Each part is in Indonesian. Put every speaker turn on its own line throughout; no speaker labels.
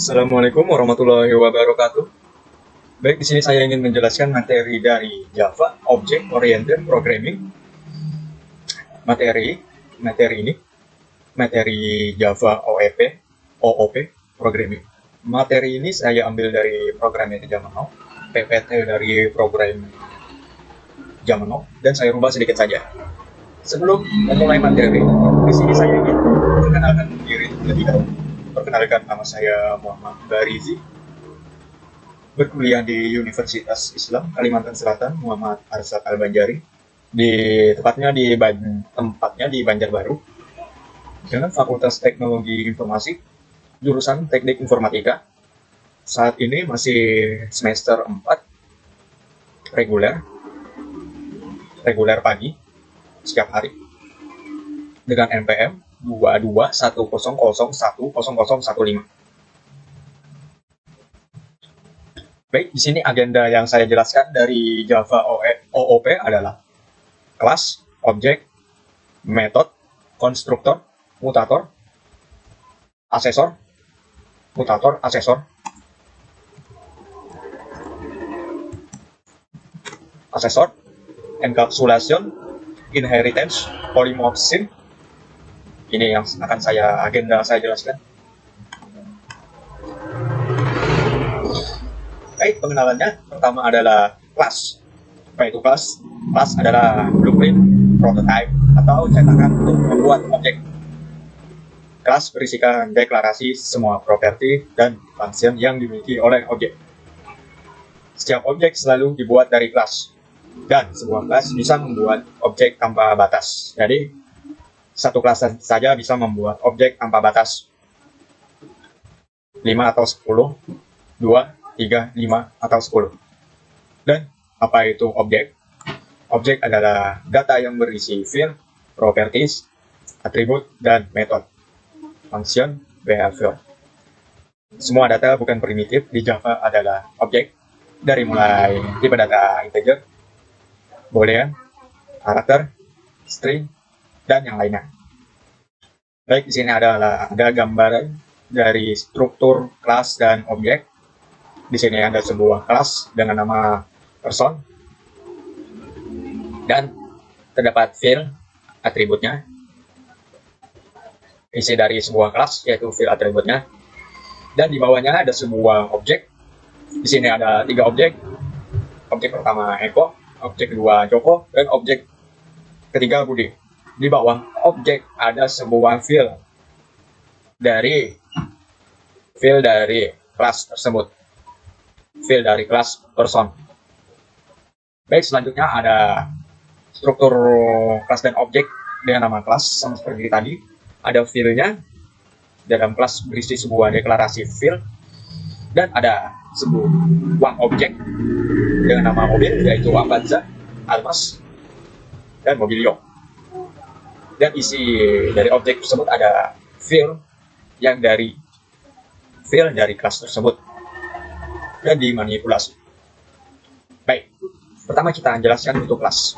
Assalamualaikum warahmatullahi wabarakatuh. Baik, di sini saya ingin menjelaskan materi dari Java Object Oriented Programming. Materi ini materi Java OOP Programming. Materi ini saya ambil dari program yang zaman now, PPT dari program zaman now, dan saya rubah sedikit saja. Sebelum memulai materi, di sini saya ingin memperkenalkan diri lebih dahulu. Perkenalkan, nama saya Muhammad Barizi, berkuliah di Universitas Islam Kalimantan Selatan, Muhammad Arsyad Al-Banjari, tempatnya di Banjarbaru, dengan Fakultas Teknologi Informasi, jurusan Teknik Informatika. Saat ini masih semester 4, reguler pagi, setiap hari, dengan NPM 2210010015. Baik, di sini agenda yang saya jelaskan dari Java OOP adalah kelas, objek, metode, konstruktor, mutator, asesor, encapsulation, inheritance, polymorphism. Ini yang akan agenda saya jelaskan. Baik, pengenalannya pertama adalah kelas. Apa itu kelas? Kelas adalah blueprint, prototype, atau cetakan untuk membuat objek. Kelas berisikan deklarasi semua properti dan function yang dimiliki oleh objek. Setiap objek selalu dibuat dari kelas, dan sebuah kelas bisa membuat objek tanpa batas. Jadi, satu kelas saja bisa membuat objek tanpa batas. 5 atau 10, 2, 3, 5, atau 10. Dan apa itu objek? Objek adalah data yang berisi field, properties, atribut, dan method, function, behavior. Semua data bukan primitif di Java adalah objek, dari mulai tipe data integer, boolean, karakter, string, dan yang lainnya. Baik, di sini ada gambaran dari struktur kelas dan objek. Di sini ada sebuah kelas dengan nama person, dan terdapat field atributnya. Isi dari sebuah kelas yaitu field atributnya, dan di bawahnya ada sebuah objek. Di sini ada 3 objek. Objek pertama Eko, objek kedua Joko, dan objek ketiga Budi. Di bawah objek ada sebuah field dari kelas tersebut, field dari kelas person. Baik, selanjutnya ada struktur kelas dan objek dengan nama kelas, sama seperti tadi. Ada fieldnya, dalam kelas berisi sebuah deklarasi field, dan ada sebuah objek dengan nama mobil, yaitu Avanza, Almas, dan Mobilio. Dan isi dari objek tersebut ada field dari kelas tersebut, dan dimanipulasi. Baik, pertama kita jelaskan untuk kelas.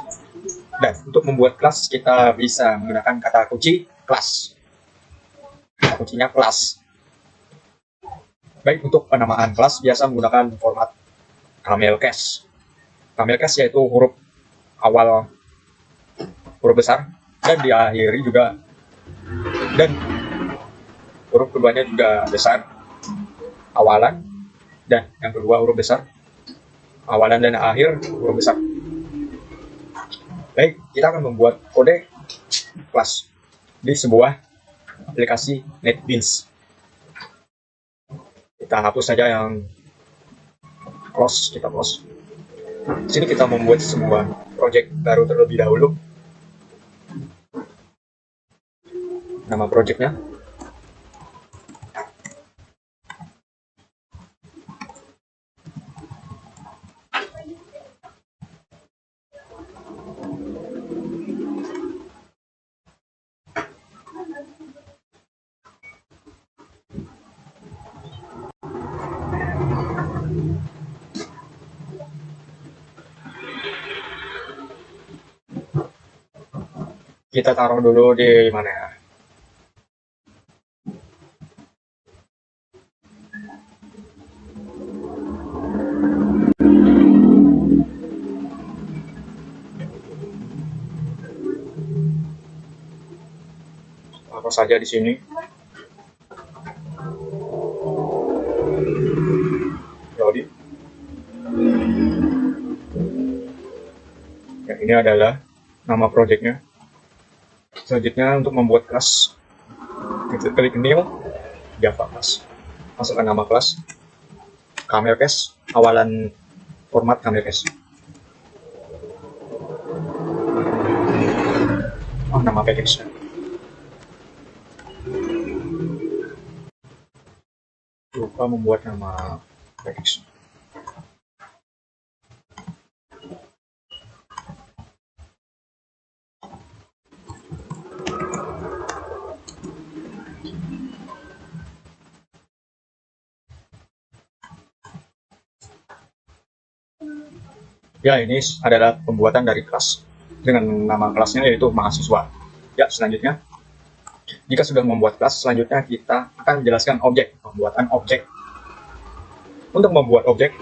Dan untuk membuat kelas kita bisa menggunakan kata kunci kelas. Kata kuncinya kelas. Baik, untuk penamaan kelas biasa menggunakan format camel case. Camel case yaitu huruf awal huruf besar, dan diakhiri juga, dan huruf keduanya juga besar, awalan, dan yang kedua huruf besar, awalan dan akhir huruf besar. Baik, kita akan membuat kode kelas di sebuah aplikasi NetBeans. Kita hapus saja yang kita close. Di sini kita membuat sebuah project baru terlebih dahulu. Nama projectnya kita taruh dulu di mana ya? saja di sini. Jadi, ya, ini adalah nama projectnya. Selanjutnya untuk membuat kelas, kita klik new Java class, masukkan nama kelas, camel case, awalan format camel case. Oh, nama package. Lupa membuat nama package. Ya, ini adalah pembuatan dari kelas dengan nama kelasnya yaitu mahasiswa. Ya, selanjutnya, jika sudah membuat kelas, selanjutnya kita akan menjelaskan objek, pembuatan objek. Untuk membuat objek,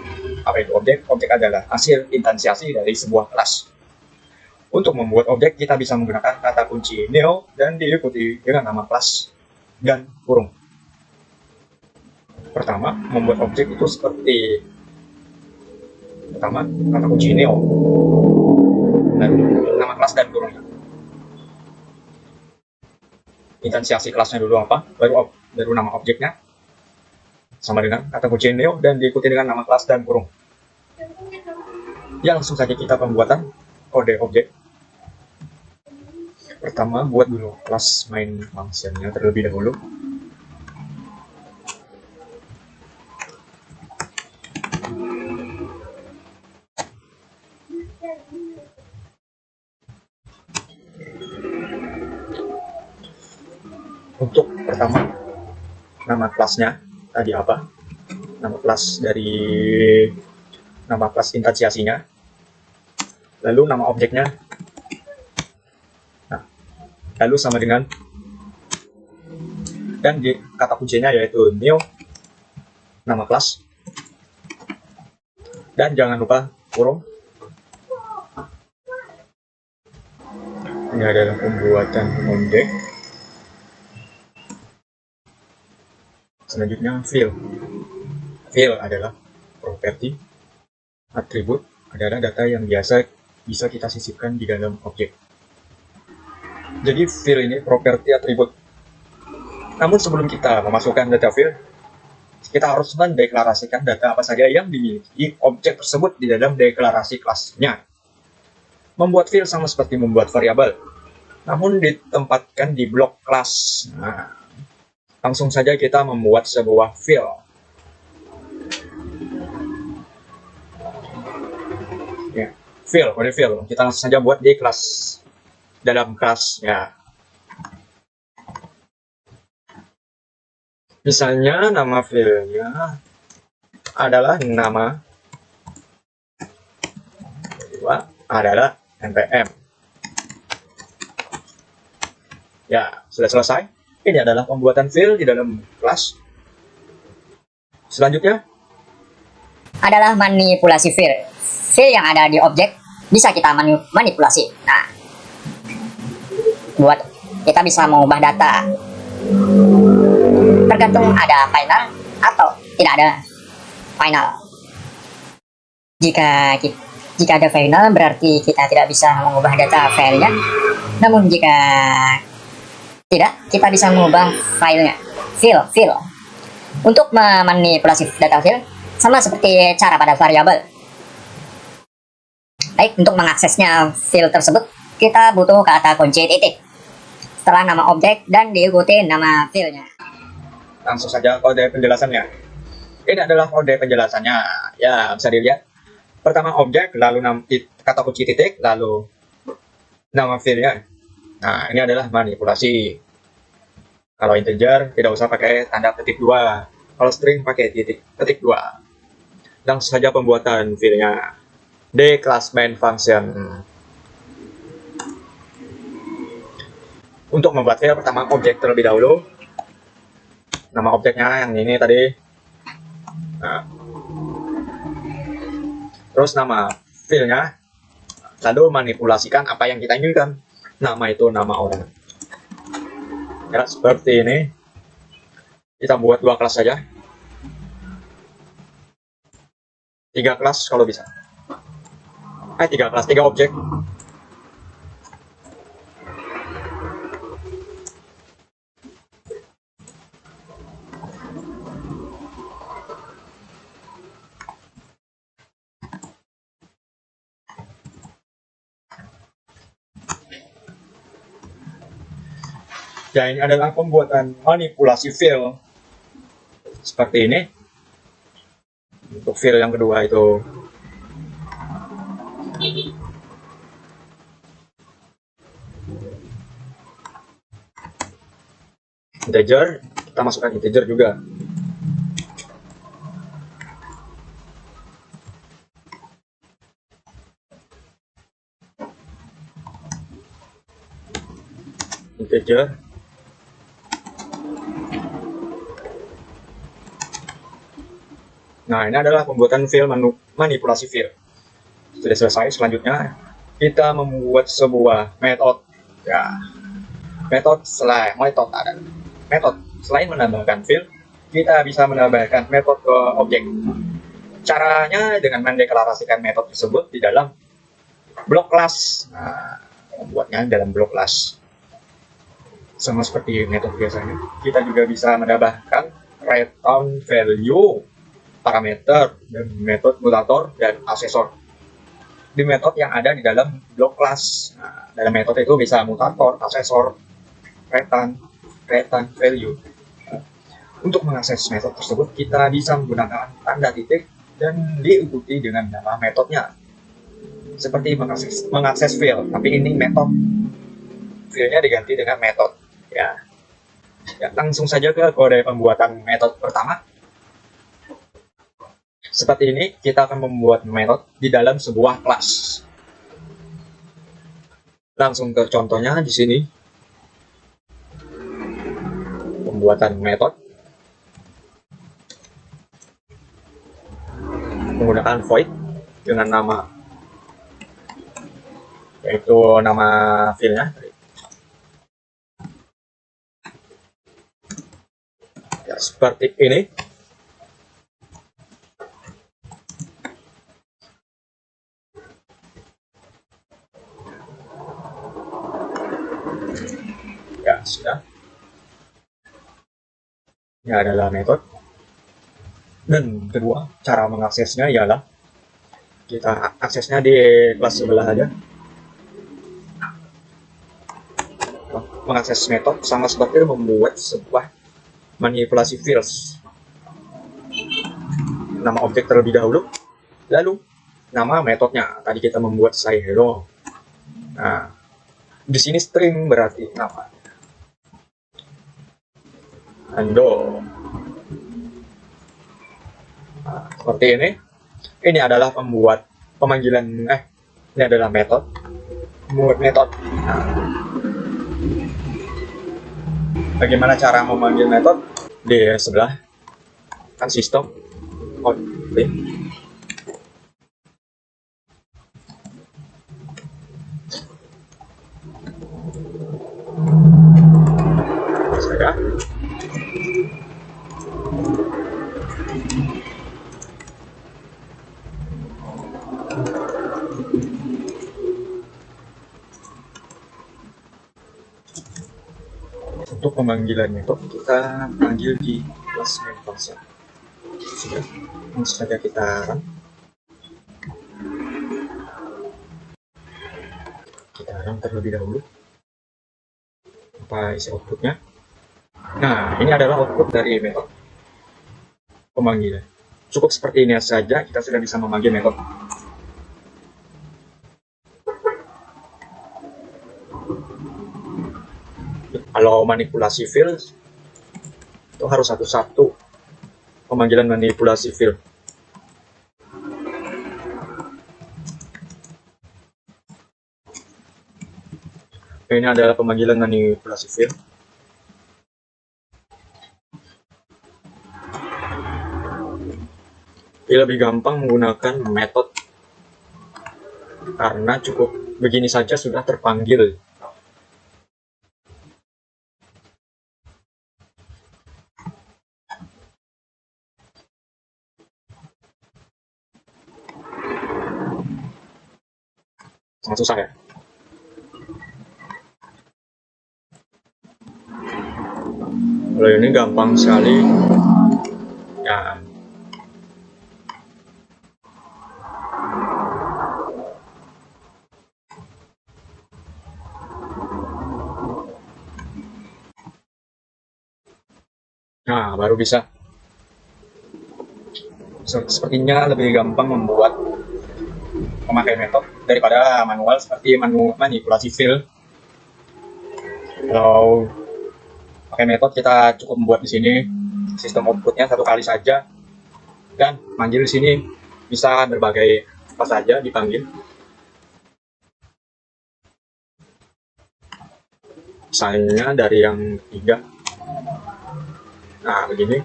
apa itu objek? Objek adalah hasil instansiasi dari sebuah kelas. Untuk membuat objek, kita bisa menggunakan kata kunci neo dan diikuti dengan nama kelas dan kurung. Pertama, membuat objek itu seperti pertama kata kunci neo, lalu nama kelas dan kurungnya. Instansiasi kelasnya dulu apa, baru nama objeknya, sama dengan kata kunci neo dan diikuti dengan nama kelas dan kurung. Ya, langsung saja kita pembuatan kode objek. Pertama, buat dulu kelas main functionnya terlebih dahulu. Untuk pertama, nama kelasnya tadi apa? Nama kelas dari nama kelas instansiasinya. Lalu nama objeknya. Nah, lalu sama dengan dan di kata kuncinya yaitu new nama kelas. Dan jangan lupa kurung. Ini adalah pembuatan objek. Selanjutnya field. Field adalah properti, atribut adalah data yang biasa bisa kita sisipkan di dalam objek. Jadi field ini properti atribut. Namun sebelum kita memasukkan data field, kita harus mendeklarasikan data apa saja yang dimiliki objek tersebut di dalam deklarasi kelasnya. Membuat field sama seperti membuat variabel, namun ditempatkan di blok kelas. Nah, langsung saja kita membuat sebuah field. Ya, field, kode field. Kita langsung saja buat di kelas, dalam kelas. Ya. Misalnya nama fieldnya adalah nama kedua adalah npm. Ya, sudah selesai. Ini adalah pembuatan field di dalam kelas. Selanjutnya
adalah manipulasi field. Field yang ada di objek bisa kita manipulasi. Nah, buat kita bisa mengubah data. Tergantung ada final atau tidak ada final. Jika ada final berarti kita tidak bisa mengubah data filenya. Namun jika tidak, kita bisa mengubah filenya. Field. Untuk memanipulasi data field sama seperti cara pada variabel. Baik, untuk mengaksesnya field tersebut kita butuh kata kunci titik setelah nama objek dan diikuti nama fieldnya.
langsung saja kode penjelasannya. Ini adalah kode penjelasannya. Ya, bisa dilihat. Pertama objek, lalu kata kunci titik, lalu nama fieldnya. Nah, ini adalah manipulasi. Kalau integer, tidak usah pakai tanda petik 2. Kalau string, pakai petik 2. Langsung saja pembuatan fieldnya. D class main function. Untuk membuat file, pertama objek terlebih dahulu. Nama objeknya yang ini tadi. Nah. Terus nama filenya. Lalu manipulasikan apa yang kita inginkan. Nama itu nama orang. Ya, seperti ini. Kita buat 2 kelas saja. 3 kelas kalau bisa. 3 kelas, 3 objek. Ya, ini adalah pembuatan manipulasi fill seperti ini. Untuk fill yang kedua itu integer, kita masukkan integer juga. Integer. Nah, ini adalah pembuatan fill manipulasi fill. Sudah selesai. Selanjutnya kita membuat sebuah metode. Ya, metode selain menambahkan fill, kita bisa menambahkan metode ke objek. Caranya dengan mendeklarasikan metode tersebut di dalam blok kelas. Nah, membuatnya dalam blok kelas. Sama seperti metode biasanya, kita juga bisa menambahkan return value, parameter, dan metode mutator dan asesor di metode yang ada di dalam blok kelas. Nah, dalam metode itu bisa mutator, asesor, return value. Untuk mengakses metode tersebut, kita bisa menggunakan tanda titik dan diikuti dengan nama metodenya. Seperti mengakses fill, tapi ini metode. Fillnya diganti dengan metode. Ya, langsung saja ke kode pembuatan metode pertama. Seperti ini, kita akan membuat metode di dalam sebuah kelas. Langsung ke contohnya di sini. Pembuatan metode menggunakan void dengan nama, yaitu nama filenya. Ya, seperti ini. Ya, sudah. Ini adalah metode. Dan kedua, cara mengaksesnya ialah kita aksesnya di kelas sebelah aja. Mengakses metode sama seperti membuat sebuah manipulasi fields. Nama objek terlebih dahulu, lalu nama metodenya. Tadi kita membuat say hello. Nah, di sini string berarti nama. Ando. Nah, seperti ini. Ini adalah pemanggilan. Ini adalah metode. Membuat metode. Nah, bagaimana cara memanggil metode? Di sebelah kan sistem. Oke. Saya untuk pemanggilan metode kita panggil di kelas main function. Sudah, langsung saja kita run. Kita run terlebih dahulu. Apa isi outputnya? Nah, ini adalah output dari metode pemanggilan. Cukup seperti ini saja, kita sudah bisa memanggil metode. Kalau manipulasi field itu harus satu-satu pemanggilan manipulasi field. Ini adalah pemanggilan manipulasi field. Lebih gampang menggunakan metode karena cukup begini saja sudah terpanggil. sangat susah ya. Kalau ini gampang sekali ya. Nah, baru bisa. Sepertinya lebih gampang membuat memakai metode daripada manual seperti manipulasi fill. Kalau pakai metode kita cukup membuat di sini sistem outputnya satu kali saja, dan manggil di sini bisa berbagai apa saja dipanggil. Misalnya dari yang ketiga. Nah, begini.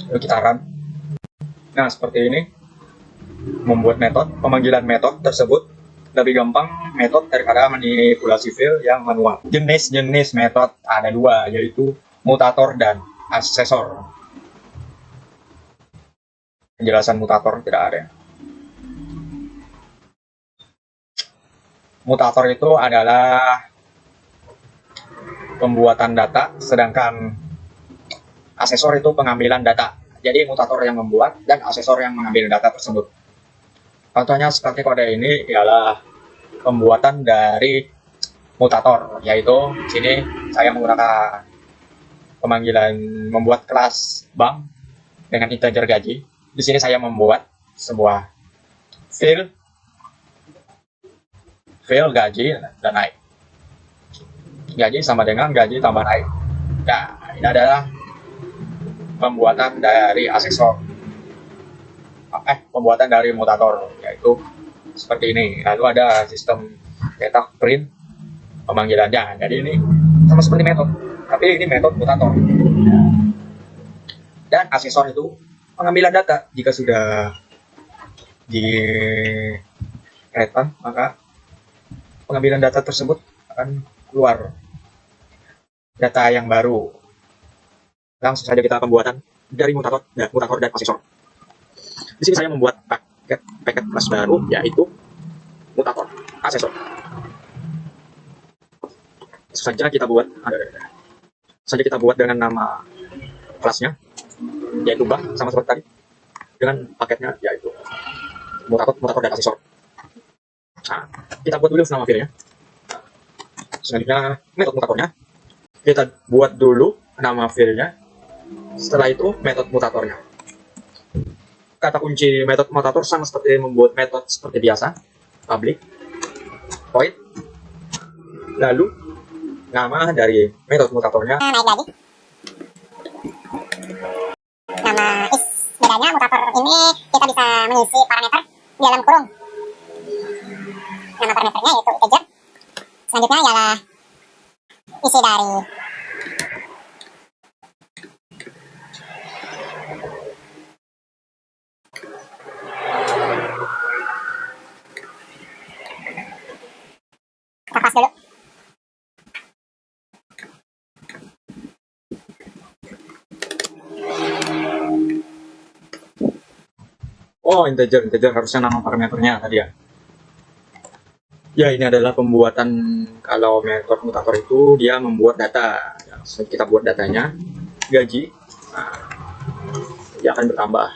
Lalu kita run. Nah, seperti ini. Membuat metode, pemanggilan metode tersebut lebih gampang metode daripada manipulasi fill yang manual. Jenis-jenis metode ada dua, yaitu mutator dan asesor. Penjelasan mutator tidak ada. Mutator itu adalah pembuatan data, sedangkan asesor itu pengambilan data. Jadi mutator yang membuat dan asesor yang mengambil data tersebut. Contohnya seperti kode ini ialah pembuatan dari mutator, yaitu di sini saya menggunakan pemanggilan membuat kelas bank dengan integer gaji. Di sini saya membuat sebuah fill gaji dan naik. Gaji sama dengan gaji tambah naik. Nah, ini adalah pembuatan dari asesor. Pembuatan dari mutator, yaitu seperti ini. Lalu ada sistem cetak print pemanggilannya. Jadi ini sama seperti metode, tapi ini metode mutator. Dan asesor itu pengambilan data. Jika sudah di-create, maka pengambilan data tersebut akan keluar data yang baru. Langsung saja kita pembuatan dari mutator dan asesor. Di sini saya membuat paket kelas baru, yaitu mutator asesor. Saja kita buat dengan nama kelasnya, yaitu bank, sama seperti tadi, dengan paketnya yaitu mutator dan asesor. Nah, kita buat dulu nama filenya. Selanjutnya metode mutatornya kita buat dulu nama filenya. Setelah itu metode mutatornya. Kata kunci metode mutator sama seperti membuat metode seperti biasa, public, void, lalu nama dari metode mutatornya.
Naik lagi. Nama is. Bedanya mutator ini kita bisa mengisi parameter di dalam kurung. Nama parameternya yaitu integer. Selanjutnya ialah isi dari kita pas dulu.
Oh, integer harusnya nama parameternya tadi ya. Ya, ini adalah pembuatan. Kalau metode mutator itu dia membuat data. Ya, kita buat datanya, gaji, nah, dia akan bertambah.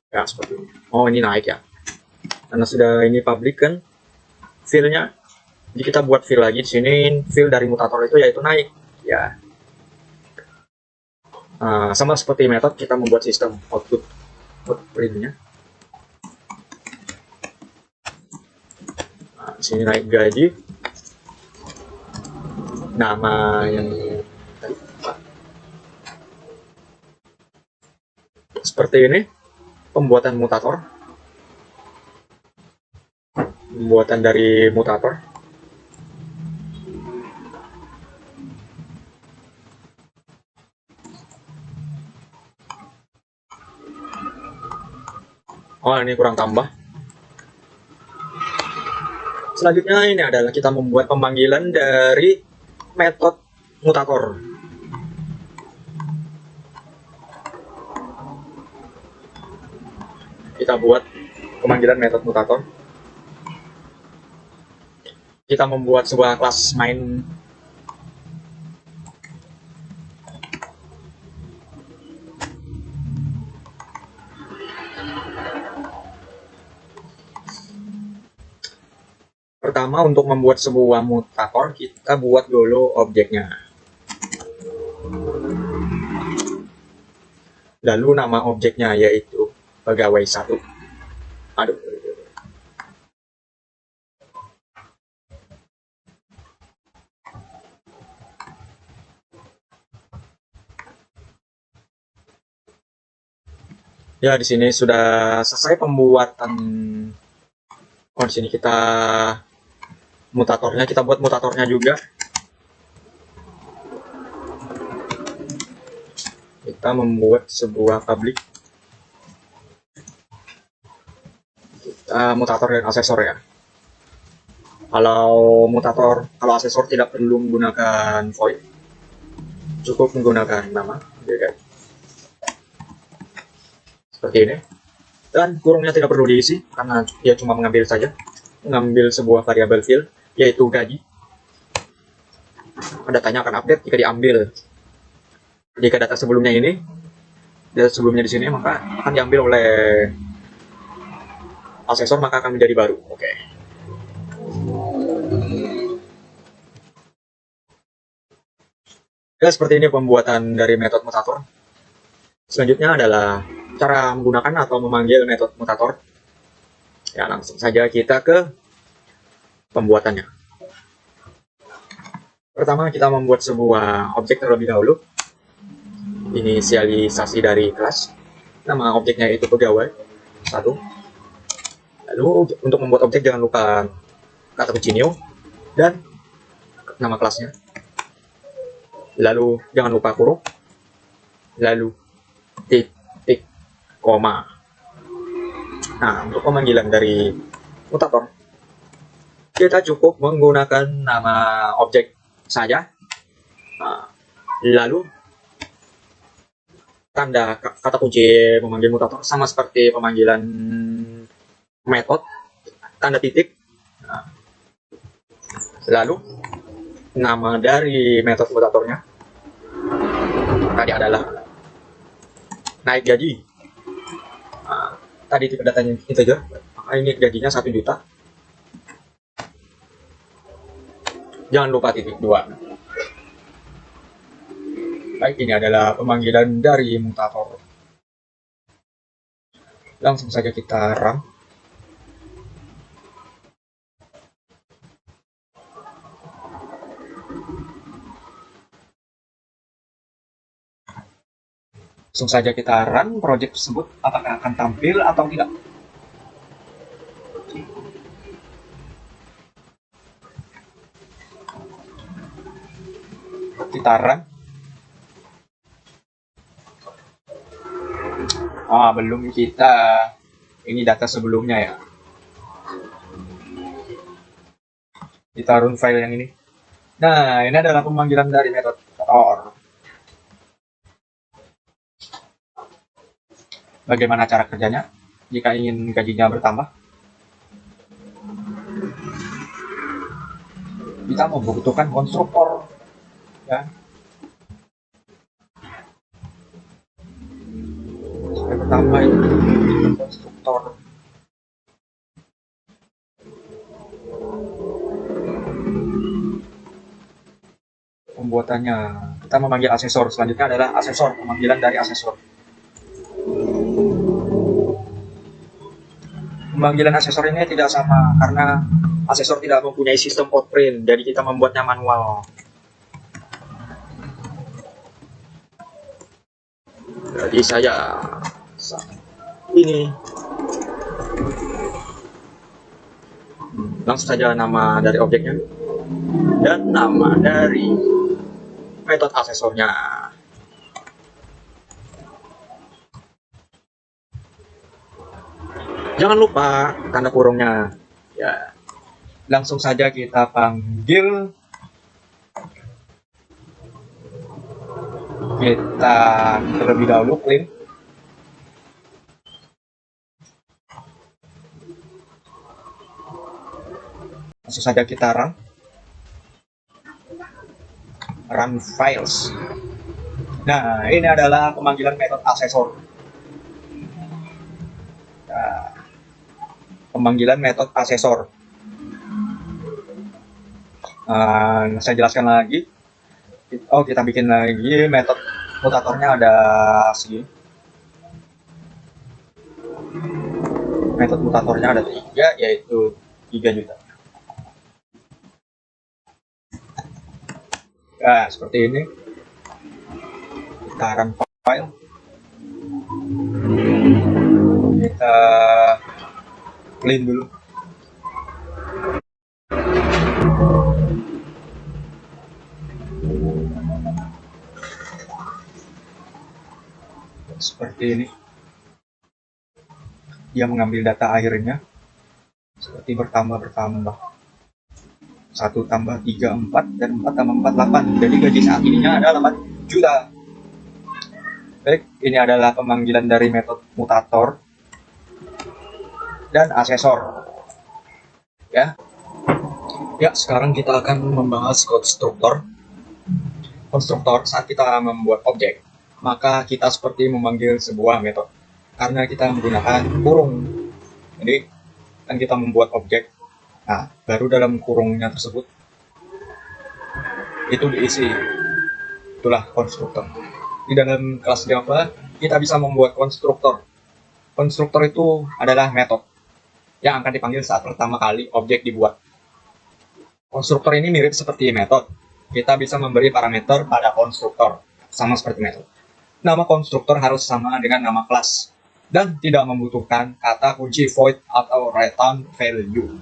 Ya, seperti ini. Oh, ini naik ya. Karena sudah ini public kan, fill-nya. Jadi kita buat fill lagi di sini. Fill dari mutator itu yaitu naik. Ya. Sama seperti metode kita membuat sistem output printnya. Di sini naik gaji, nama yang seperti ini. Pembuatan mutator, pembuatan dari mutator. Oh, ini kurang tambah. Selanjutnya ini adalah kita membuat pemanggilan dari metode mutator. Kita buat pemanggilan metode mutator. Kita membuat sebuah kelas main. Pertama, untuk membuat sebuah mutator, kita buat dulu objeknya. Lalu nama objeknya yaitu pegawai 1. Aduh. Ya, di sini sudah selesai pembuatan. Oh, di sini kita mutatornya, kita buat mutatornya juga. Kita membuat sebuah public. Kita mutator dan asesor ya. Kalau asesor tidak perlu menggunakan void, cukup menggunakan nama. Seperti ini. Dan kurungnya tidak perlu diisi karena dia cuma mengambil sebuah variabel field yaitu gaji. Datanya akan update jika diambil. Jika data sebelumnya di sini, maka akan diambil oleh asesor, maka akan menjadi baru. Oke. Ya, seperti ini pembuatan dari metode mutator. Selanjutnya adalah cara menggunakan atau memanggil metode mutator. Ya, langsung saja kita ke pembuatannya. Pertama, kita membuat sebuah objek terlebih dahulu. Inisialisasi dari kelas. Nama objeknya itu pegawai 1. Lalu untuk membuat objek jangan lupa kata kunci new dan nama kelasnya. Lalu jangan lupa kurung. Lalu titik koma. Nah, untuk pemanggilan dari mutator, kita cukup menggunakan nama objek saja. Nah, lalu tanda kata kunci memanggil mutator sama seperti pemanggilan metode, tanda titik. Nah, lalu nama dari metode mutatornya tadi adalah naik gaji. Nah, tadi itu datanya integer, maka ini gajinya 1 juta. Jangan lupa titik 2. Baik, ini adalah pemanggilan dari mutator. Langsung saja kita run. Langsung saja kita run project tersebut, apakah akan tampil atau tidak. Kita run. Belum, kita ini data sebelumnya ya. Kita run file yang ini. Nah, ini adalah pemanggilan dari metode mutator. Bagaimana cara kerjanya jika ingin gajinya bertambah? Kita membutuhkan konstruktor, ya. Yang pertama itu konstruktor. Pembuatannya, kita memanggil asesor. Selanjutnya adalah asesor, pemanggilan dari asesor. Pemanggilan asesor ini tidak sama karena asesor tidak mempunyai sistem outprint, jadi kita membuatnya manual. Jadi saya ini langsung saja nama dari objeknya dan nama dari metode asesornya. Jangan lupa tanda kurungnya. Ya, langsung saja kita panggil. Kita terlebih dahulu clean. Langsung saja kita run files. Nah, ini adalah pemanggilan metode asesor. Nah, pemanggilan metode asesor. Saya jelaskan lagi. Oh, kita bikin lagi metode mutatornya ada sini. Metode mutatornya ada 3, yaitu 3 juta. Nah, seperti ini. Kita run file. Kita clean dulu. Seperti ini. Dia mengambil data akhirnya seperti bertambah 1 tambah 3 4 dan 4 tambah 4 8. Jadi gaji saat ininya adalah 8 juta. Baik, ini adalah pemanggilan dari metode mutator dan asesor. Ya, sekarang kita akan membahas konstruktor. Konstruktor saat kita membuat objek, maka kita seperti memanggil sebuah metode karena kita menggunakan kurung. Jadi kan kita membuat objek, nah baru dalam kurungnya tersebut itu diisi, itulah konstruktor. Di dalam kelas Java kita bisa membuat konstruktor. Konstruktor itu adalah metode yang akan dipanggil saat pertama kali objek dibuat. Konstruktor ini mirip seperti metode. Kita bisa memberi parameter pada konstruktor sama seperti metode. Nama konstruktor harus sama dengan nama kelas dan tidak membutuhkan kata kunci void atau return value.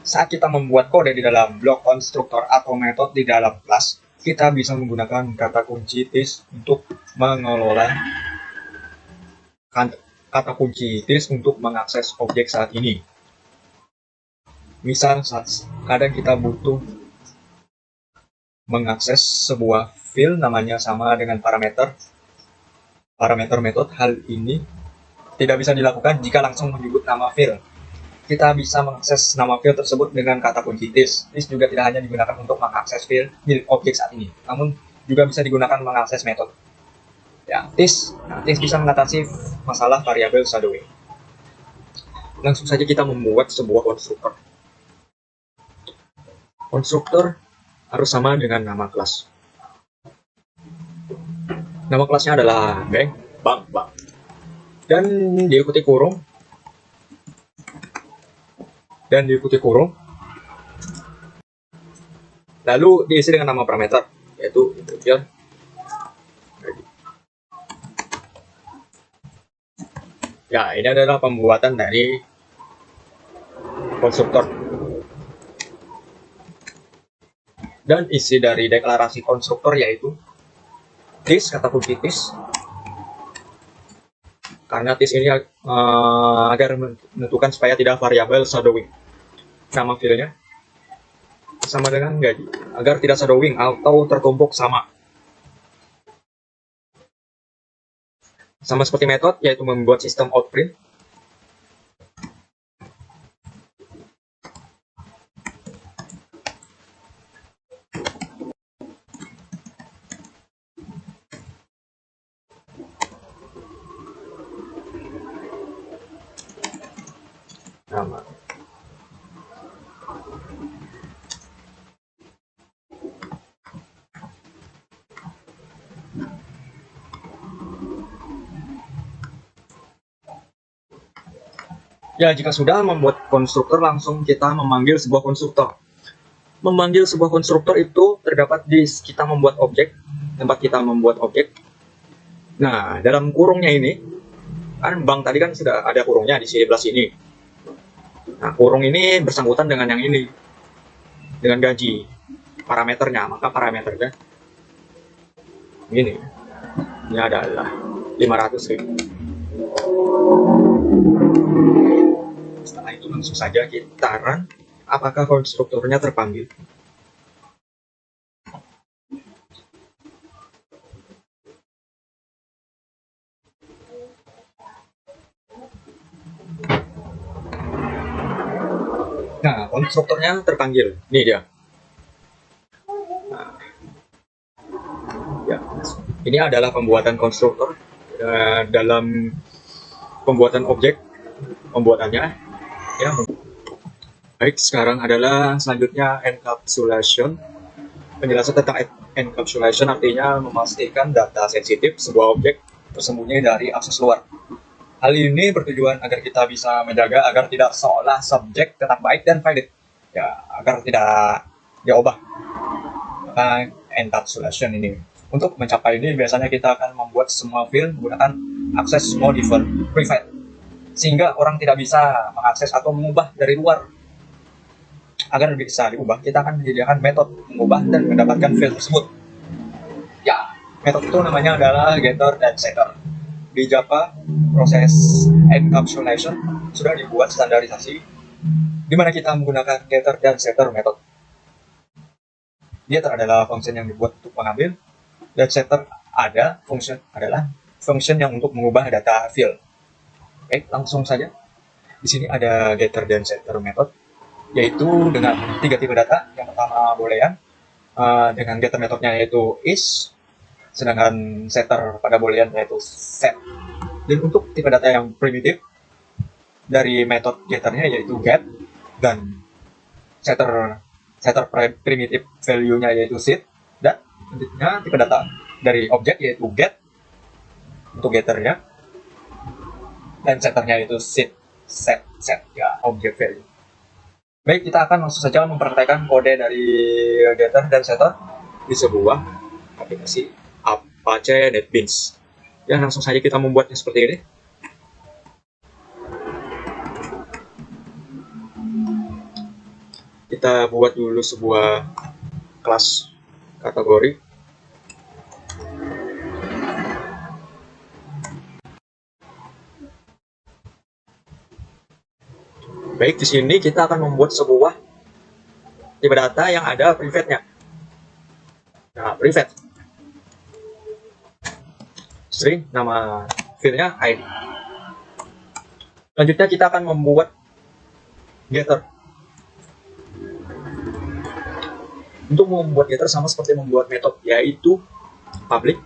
Saat kita membuat kode di dalam blok konstruktor atau metode di dalam kelas, kita bisa menggunakan kata kunci this untuk mengelola kata kunci this untuk mengakses objek saat ini. Misal, kadang kita butuh mengakses sebuah field namanya sama dengan parameter metode. Hal ini tidak bisa dilakukan jika langsung menyebut nama field. Kita bisa mengakses nama field tersebut dengan kata kunci this. This juga tidak hanya digunakan untuk mengakses field milik objek saat ini, namun juga bisa digunakan mengakses metode. Ya, this bisa mengatasi masalah variabel shadowing. Langsung saja kita membuat sebuah konstruktor. Konstruktor harus sama dengan nama kelas. Nama kelasnya adalah bank. Dan diikuti kurung. Lalu diisi dengan nama parameter, yaitu integer. Ya, ini adalah pembuatan dari konstruktor. Dan isi dari deklarasi konstruktor yaitu this, kata kunci this. Karena this ini agar menentukan supaya tidak variabel shadowing. Nama filenya sama dengan gaji, agar tidak shadowing atau tertumpuk sama. Sama seperti metode, yaitu membuat sistem outprint. Nama. Ya, jika sudah membuat konstruktor, langsung kita memanggil sebuah konstruktor. Memanggil sebuah konstruktor itu terdapat di kita membuat objek, tempat kita membuat objek. Nah, dalam kurungnya ini, kan bank tadi kan sudah ada kurungnya di sebelah sini. Nah, kurung ini bersangkutan dengan yang ini, dengan gaji, parameternya. Maka parameternya ini adalah 500.000. Setelah itu langsung saja kita run apakah konstruktornya terpanggil. Nah, konstruktornya terpanggil. Ini dia. Nah, ya, ini adalah pembuatan konstruktor dalam pembuatan objek pembuatannya. Ya, baik. Sekarang adalah selanjutnya encapsulation. Penjelasan tentang encapsulation artinya memastikan data sensitif sebuah objek tersembunyi dari akses luar. Hal ini bertujuan agar kita bisa menjaga agar tidak seolah subjek tetap baik dan valid, ya, agar tidak diubah. Maka encapsulation ini, untuk mencapai ini biasanya kita akan membuat semua file menggunakan akses modifier private, sehingga orang tidak bisa mengakses atau mengubah dari luar. Agar bisa diubah, kita akan menyediakan metode mengubah dan mendapatkan file tersebut. Ya, metode itu namanya adalah getter dan setter. Di Java, proses encapsulation sudah dibuat standarisasi, di mana kita menggunakan getter dan setter method. Getter adalah function yang dibuat untuk mengambil, dan setter adalah function yang untuk mengubah data file. Oke, langsung saja. Di sini ada getter dan setter method, yaitu dengan 3 tipe data. Yang pertama boolean, dengan getter metodnya yaitu is, sedangkan setter pada boolean yaitu set. Dan untuk tipe data yang primitif, dari metode getternya yaitu get, dan setter primitif value-nya yaitu set, dan selanjutnya tipe data dari objek yaitu get untuk getternya, dan setternya yaitu set ya, objek value. Baik, kita akan langsung saja mempraktekkan kode dari getter dan setter di sebuah aplikasi Apache NetBeans. Ya, langsung saja kita membuatnya seperti ini. Kita buat dulu sebuah kelas kategori. Baik, di sini kita akan membuat sebuah tipe data yang ada private-nya. Nah, private. String, nama file-nya ID. Selanjutnya kita akan membuat getter. Untuk membuat getter sama seperti membuat metode, yaitu public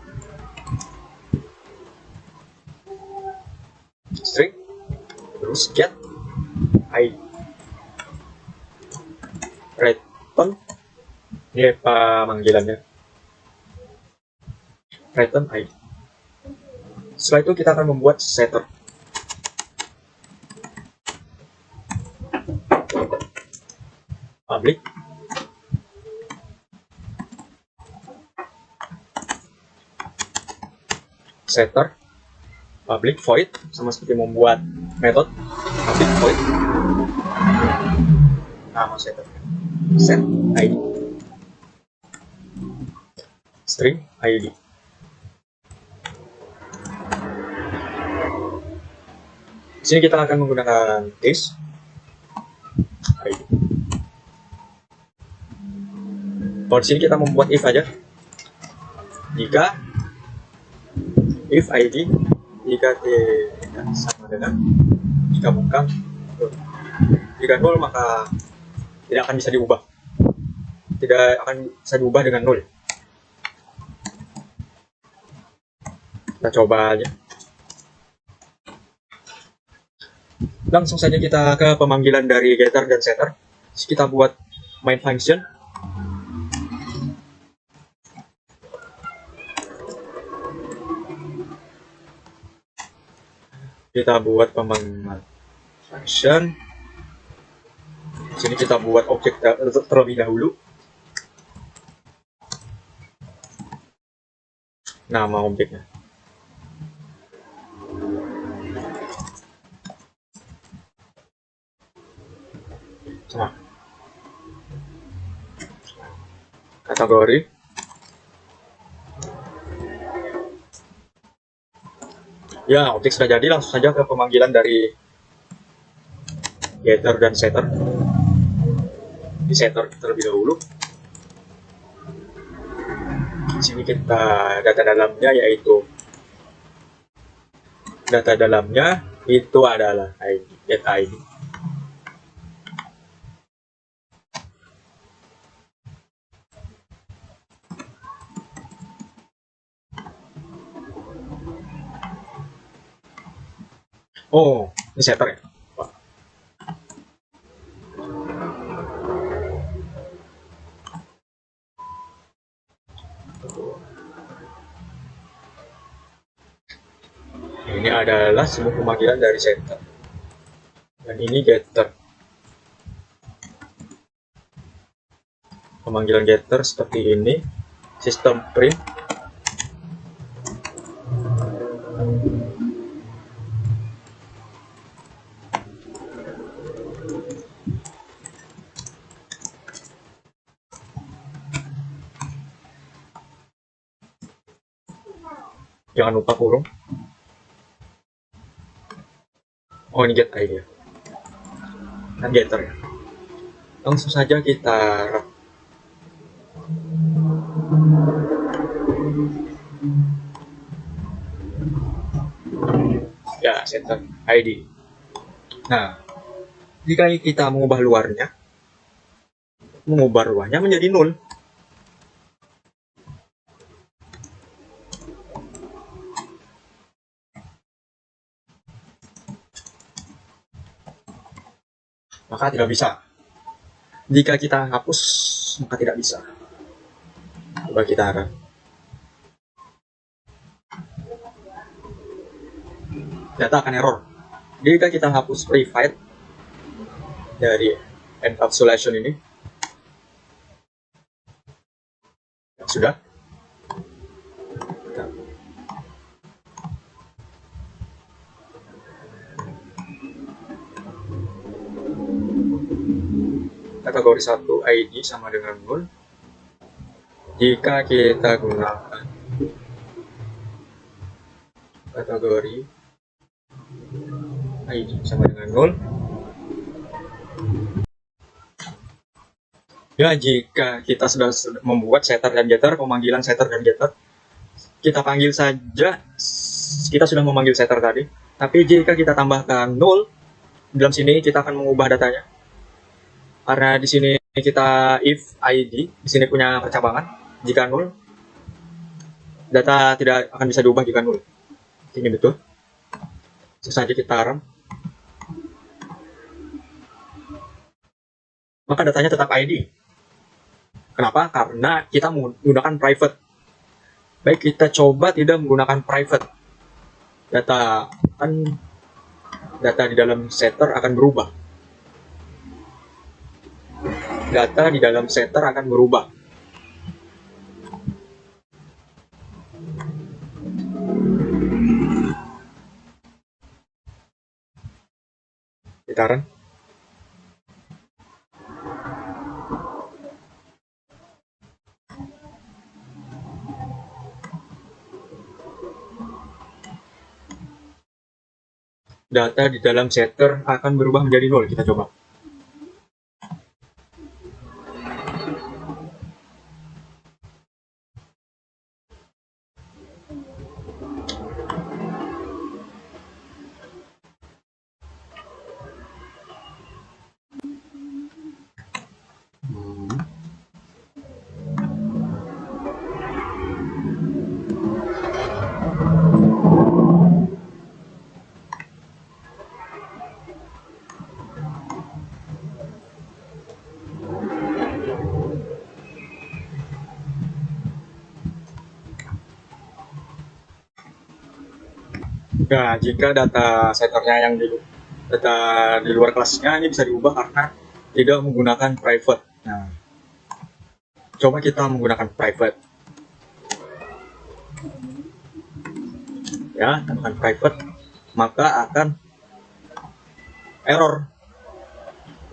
string, terus get ID, return, ini panggilannya, return ID. Setelah itu kita akan membuat setter. Public setter public void, sama seperti membuat metode public void nama setter, set ID, string ID. Di sini kita akan menggunakan case ID. Kalau di sini kita membuat if aja. Jika if ID tidak sama dengan, jika bukan nol. Jika nol maka tidak akan bisa diubah. Tidak akan bisa diubah dengan nol. Kita coba aja. Langsung saja kita ke pemanggilan dari getter dan setter. Kita buat main function. Kita buat pemanggilan function. Di sini kita buat objek terlebih dahulu. Nama objeknya. Nah, kategori, ya objek sudah jadi. Langsung saja ke pemanggilan dari getter dan setter. Di setter terlebih dahulu. Di sini kita data dalamnya yaitu itu adalah ID, get ID. Oh, ini setter ya. Ini adalah semua pemanggilan dari setter. Dan ini getter. Pemanggilan getter seperti ini. Sistem print. Jangan lupa kurung. Oh, ini get ID ya. Dan getter ya. Langsung saja kita ya, setter ID. Nah, jika kita mengubah luarnya menjadi null. Maka tidak bisa. Jika kita hapus, maka tidak bisa. Coba kita run. Data akan error. Jika kita hapus private dari encapsulation ini, ya, sudah. Kategori 1 ID sama dengan 0. Jika kita gunakan kategori ID sama dengan 0, ya, jika kita sudah membuat setter dan getter, pemanggilan setter dan getter, kita panggil saja, kita sudah memanggil setter tadi. Tapi jika kita tambahkan 0, dalam sini kita akan mengubah datanya. Karena di sini kita if ID, di sini punya percabangan. Jika 0, data tidak akan bisa diubah jika 0. Ini betul. Langsung saja kita run. Maka datanya tetap ID. Kenapa? Karena kita menggunakan private. Baik, kita coba tidak menggunakan private. Data di dalam setter akan berubah. Data di dalam setter akan berubah. Kita run. Data di dalam setter akan berubah menjadi 0. Kita coba. Nah, jika data setternya yang data di luar kelasnya ini bisa diubah karena tidak menggunakan private. Nah, coba kita menggunakan private. Ya, tambahkan private, maka akan error.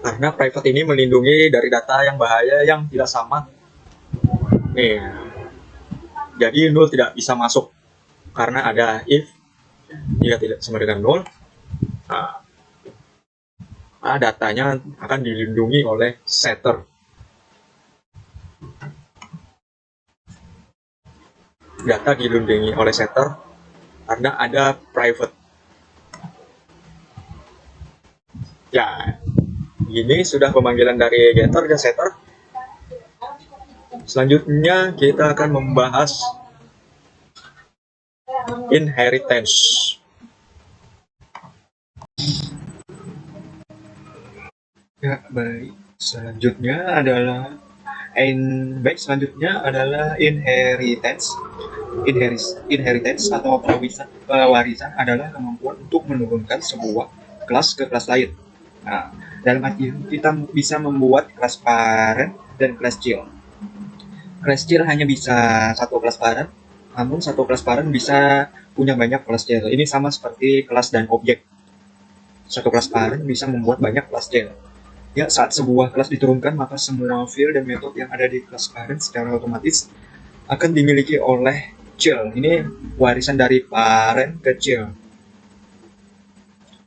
Karena private ini melindungi dari data yang bahaya yang tidak sama. Nih, jadi 0 tidak bisa masuk karena ada if. Jika tidak sama dengan 0, datanya akan dilindungi oleh setter. Data dilindungi oleh setter karena ada private. Ya, ini sudah pemanggilan dari getter dan setter. Selanjutnya kita akan membahas inheritance. Ya, baik. Selanjutnya adalah inheritance. Inheritance atau pewarisan adalah kemampuan untuk menurunkan sebuah kelas ke kelas lain. Nah, dalam arti kita bisa membuat kelas parent dan kelas child. Kelas child hanya bisa satu kelas parent, namun satu kelas parent bisa punya banyak kelas child. Ini sama seperti kelas dan objek. Satu kelas parent bisa membuat banyak kelas child. Ya, saat sebuah kelas diturunkan, maka semua field dan metode yang ada di kelas parent secara otomatis akan dimiliki oleh child. Ini warisan dari parent ke child.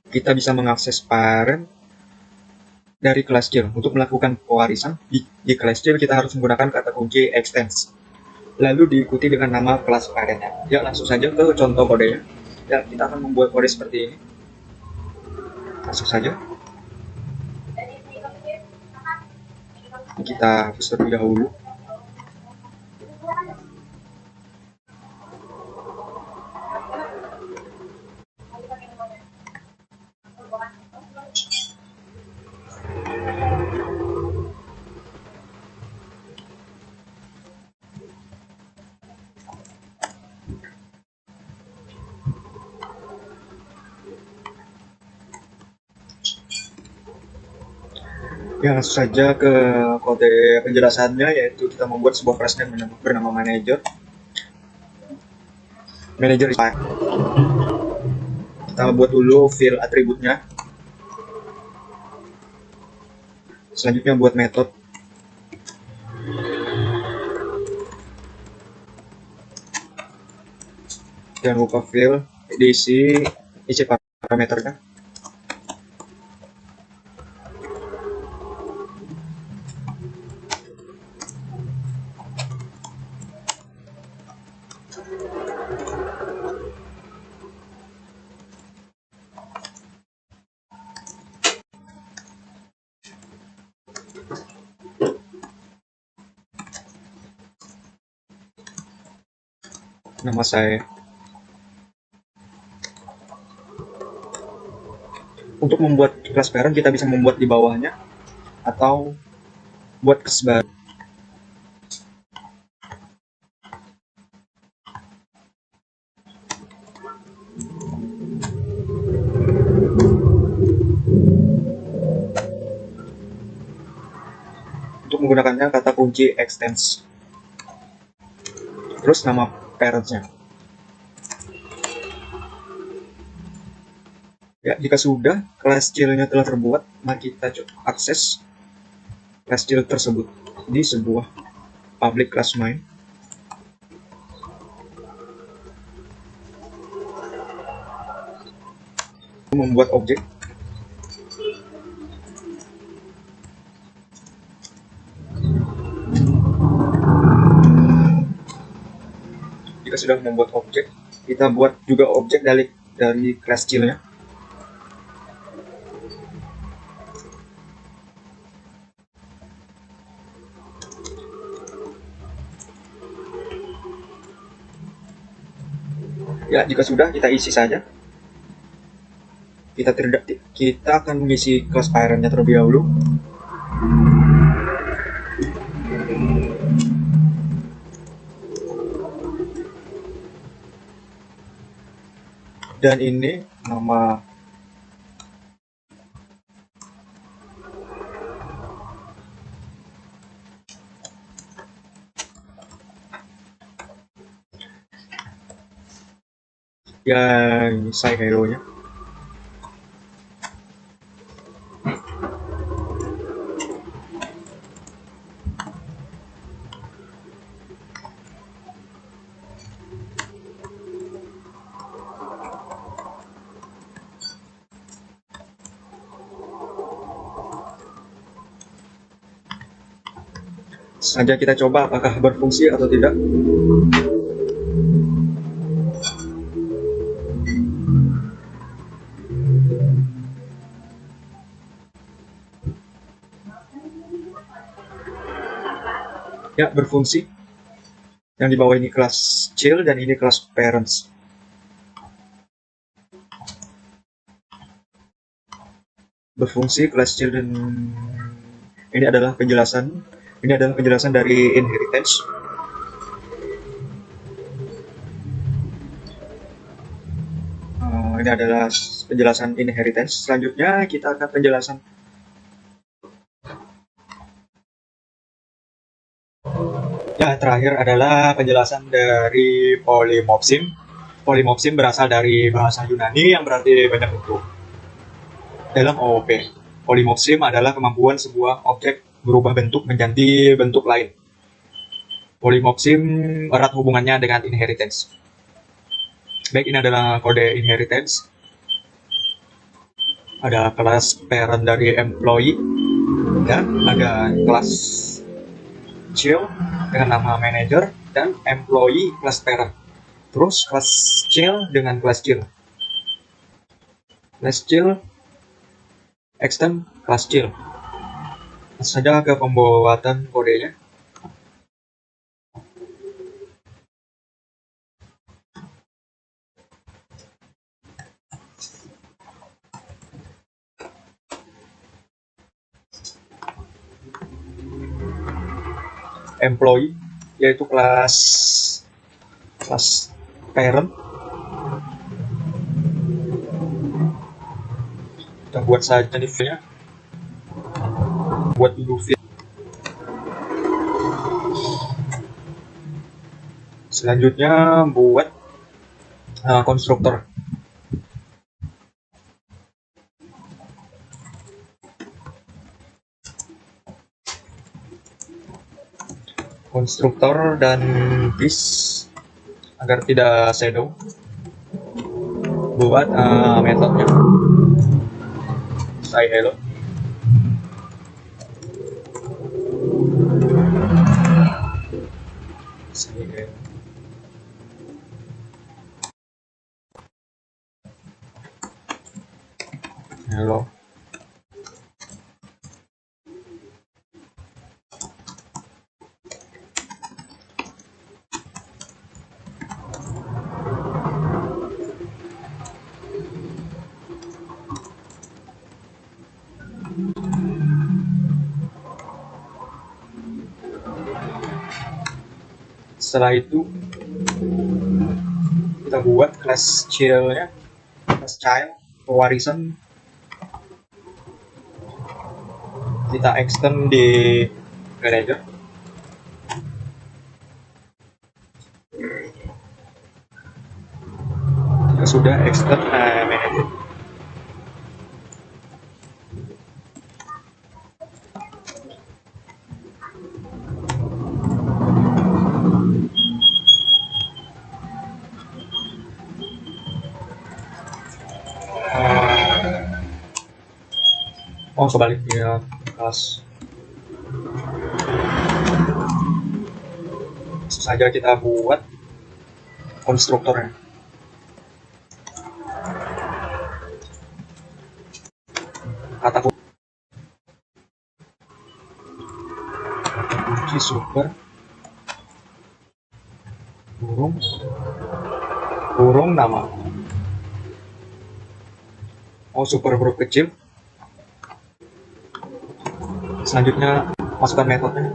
Kita bisa mengakses parent dari kelas child. Untuk melakukan pewarisan di kelas child, kita harus menggunakan kata kunci extends. Lalu diikuti dengan nama kelas parentnya. Ya, langsung saja ke contoh kodenya. Ya, kita akan membuat kode seperti ini. Langsung saja. Kita hapus terlebih dahulu. Ya, langsung saja ke kode penjelasannya, yaitu kita membuat sebuah class name bernama manager. Manager is fine. Kita buat dulu field atributnya. Selanjutnya buat metode. Jangan lupa field diisi parameternya. Nama saya. Untuk membuat kelas parent, kita bisa membuat di bawahnya atau buat kelas baru. Untuk menggunakannya kata kunci extends. Terus nama parentnya. Ya, jika sudah kelas child-nya telah terbuat, mari kita akses kelas child tersebut di sebuah public class main. Membuat objek. Jika sudah membuat objek, kita buat juga objek dari kelas child-nya. Ya, jika sudah, kita isi saja. Kita akan mengisi kelas parent-nya terlebih dahulu. Dan ini nama yang saya hero-nya. Saja kita coba apakah berfungsi atau tidak. Ya, berfungsi. Yang di bawah ini kelas child dan ini kelas parents. Berfungsi kelas child dan ini adalah penjelasan dari inheritance. Ini adalah penjelasan inheritance. Selanjutnya kita akan penjelasan ya, terakhir adalah penjelasan dari polymorphism. Polymorphism berasal dari bahasa Yunani yang berarti banyak bentuk. Dalam OOP, polymorphism adalah kemampuan sebuah objek berubah bentuk menjadi bentuk lain. Polymorphism erat hubungannya dengan inheritance. Baik, ini adalah kode inheritance. Ada kelas parent dari employee dan ada kelas child dengan nama manager dan employee kelas parent. Terus kelas child dengan kelas child. Kelas child extend kelas child. Langsung saja ke pembuatan kodenya. Employee yaitu kelas parent. Kita buat saja nih file-nya. Buat dulu file. Selanjutnya buat konstruktor. Konstruktor dan this agar tidak shadow. Buat metodenya say hello. Say hello. Hello. Setelah itu kita buat kelas child-nya, kelas child pewarisan. Kita extend di manager. Kita sudah extend manager. Oh, sebaliknya kelas. Langsung saja kita buat konstruktornya. Kata kunci super burung nama. Oh, super huruf kecil. Selanjutnya masukkan metodenya.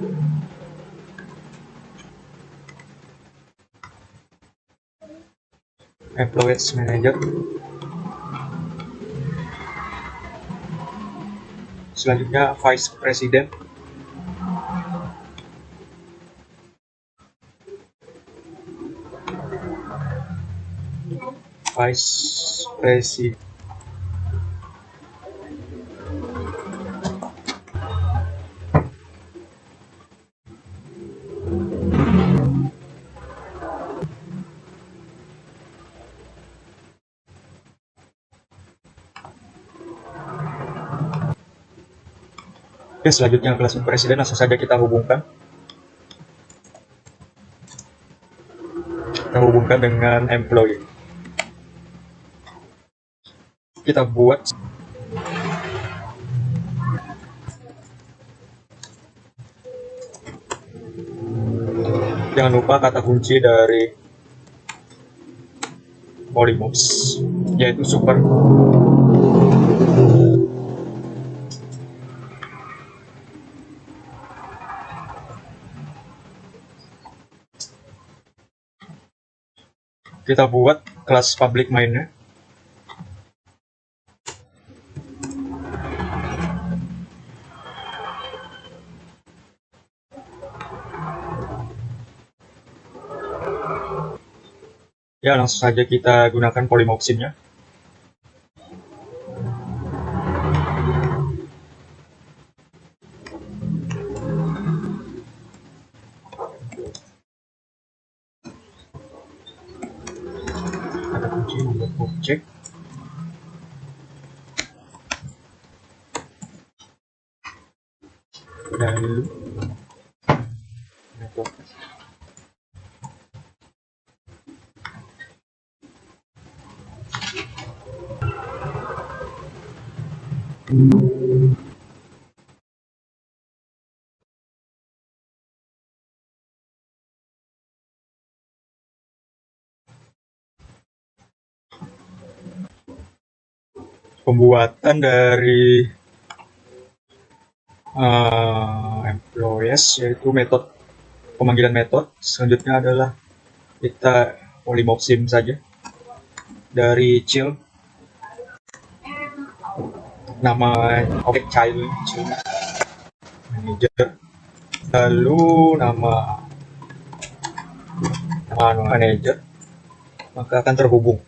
Employees manager. Selanjutnya vice president. Vice president. Oke, selanjutnya kelas presiden langsung saja kita hubungkan. kita hubungkan dengan employee. Kita buat jangan lupa kata kunci dari Polymorphs yaitu super. Kita buat kelas public mainnya. Ya, langsung saja kita gunakan polymorphism-nya. Kata kunci membuat objek. Lalu method. Pembuatan dari employees yaitu metode pemanggilan metode. Selanjutnya adalah kita polymorphism saja dari child, nama objek child manager, lalu nama manager, maka akan terhubung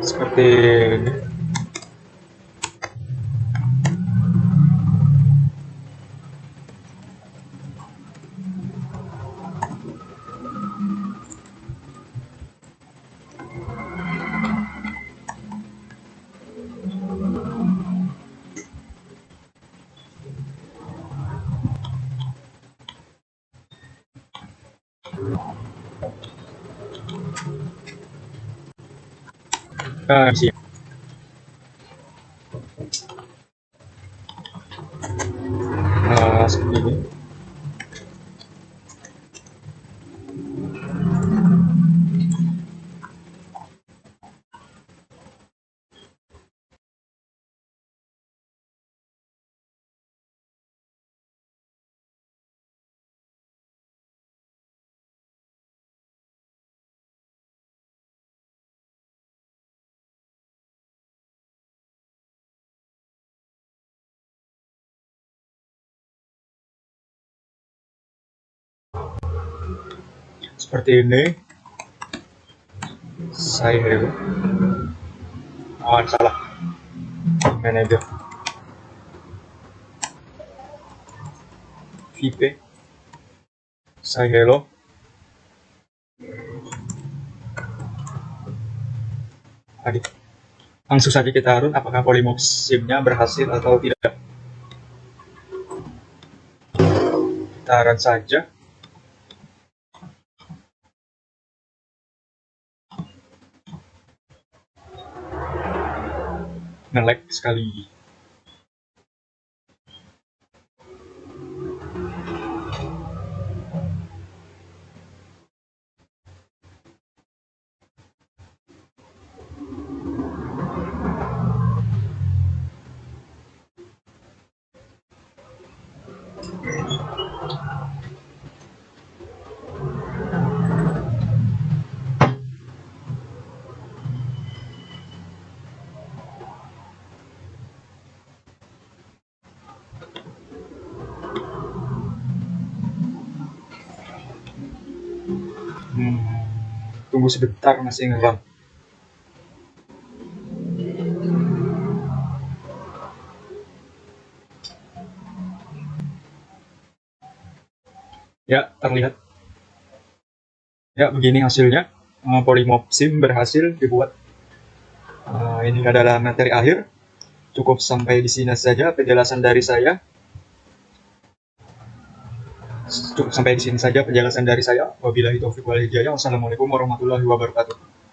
seperti ini. Isi. Seperti ini. Seperti ini. Saya salah manager VP saya hello. Tadi langsung saja kita run apakah polymorphism-nya berhasil atau tidak. Kita run saja. Nge-lag sekali. Tunggu sebentar, masih nge-run. Ya, terlihat. Ya, begini hasilnya. Polymorphism berhasil dibuat. Ini adalah materi akhir. Cukup sampai di sini saja penjelasan dari saya. Cukup sampai di sini saja penjelasan dari saya. Wabillahi taufiq wal hidayah. Wassalamualaikum warahmatullahi wabarakatuh.